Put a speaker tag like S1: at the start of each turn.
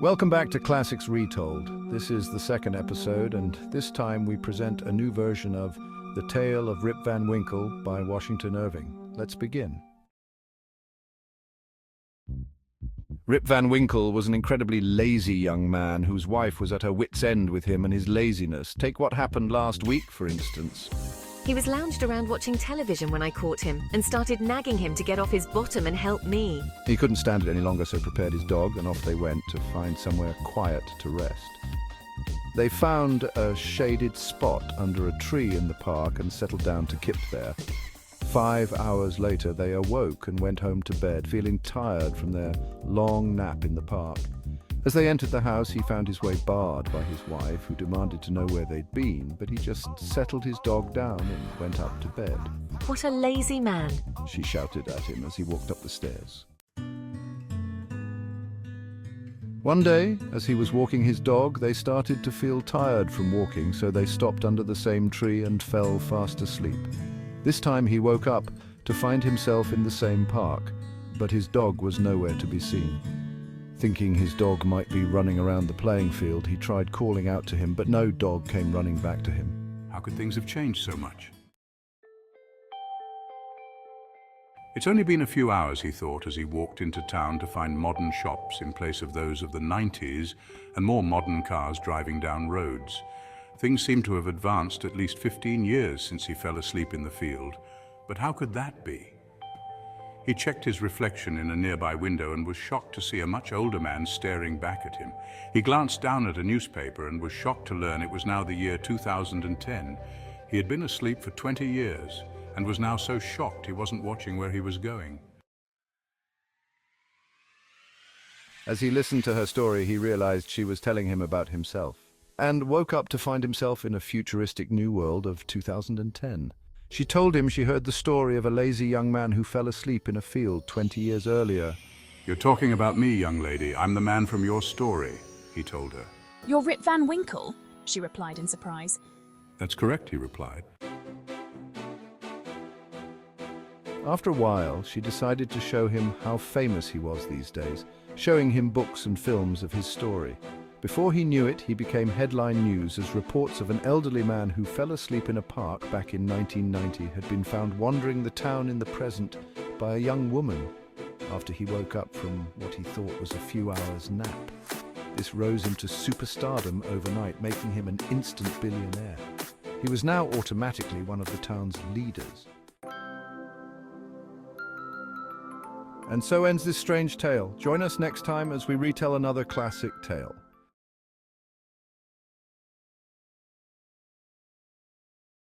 S1: Welcome back to Classics Retold. This is the second episode, and this time we present a new version of The Tale of Rip Van Winkle by Washington Irving. Let's begin. Rip Van Winkle was an incredibly lazy young man whose wife was at her wit's end with him and his laziness. Take what happened last week, for instance.
S2: He was lounged around watching television when I caught him and started nagging him to get off his bottom and help me.
S1: He couldn't stand it any longer, so prepared his dog, and off they went to find somewhere quiet to rest. They found a shaded spot under a tree in the park and settled down to kip there. 5 hours later, they awoke and went home to bed, feeling tired from their long nap in the park. As they entered the house, he found his way barred by his wife, who demanded to know where they'd been, but he just settled his dog down and went up to bed.
S2: What a lazy man,
S1: she shouted at him as he walked up the stairs. One day, as he was walking his dog, they started to feel tired from walking, so they stopped under the same tree and fell fast asleep. This time he woke up to find himself in the same park, but his dog was nowhere to be seen. Thinking his dog might be running around the playing field, he tried calling out to him, but no dog came running back to him.
S3: How could things have changed so much? It's only been a few hours, he thought, as he walked into town to find modern shops in place of those of the 90s and more modern cars driving down roads. Things seemed to have advanced at least 15 years since he fell asleep in the field. But how could that be? He checked his reflection in a nearby window and was shocked to see a much older man staring back at him. He glanced down at a newspaper and was shocked to learn it was now the year 2010. He had been asleep for 20 years and was now so shocked he wasn't watching where he was going.
S1: As he listened to her story, he realized she was telling him about himself, and woke up to find himself in a futuristic new world of 2010. She told him she heard the story of a lazy young man who fell asleep in a field 20 years earlier.
S3: You're talking about me, young lady. I'm the man from your story, he told her.
S4: You're Rip Van Winkle, she replied in surprise.
S3: That's correct, he replied.
S1: After a while, she decided to show him how famous he was these days, showing him books and films of his story. Before he knew it, he became headline news as reports of an elderly man who fell asleep in a park back in 1990 had been found wandering the town in the present by a young woman after he woke up from what he thought was a few hours nap. This rose him to superstardom overnight, making him an instant billionaire. He was now automatically one of the town's leaders. And so ends this strange tale. Join us next time as we retell another classic tale.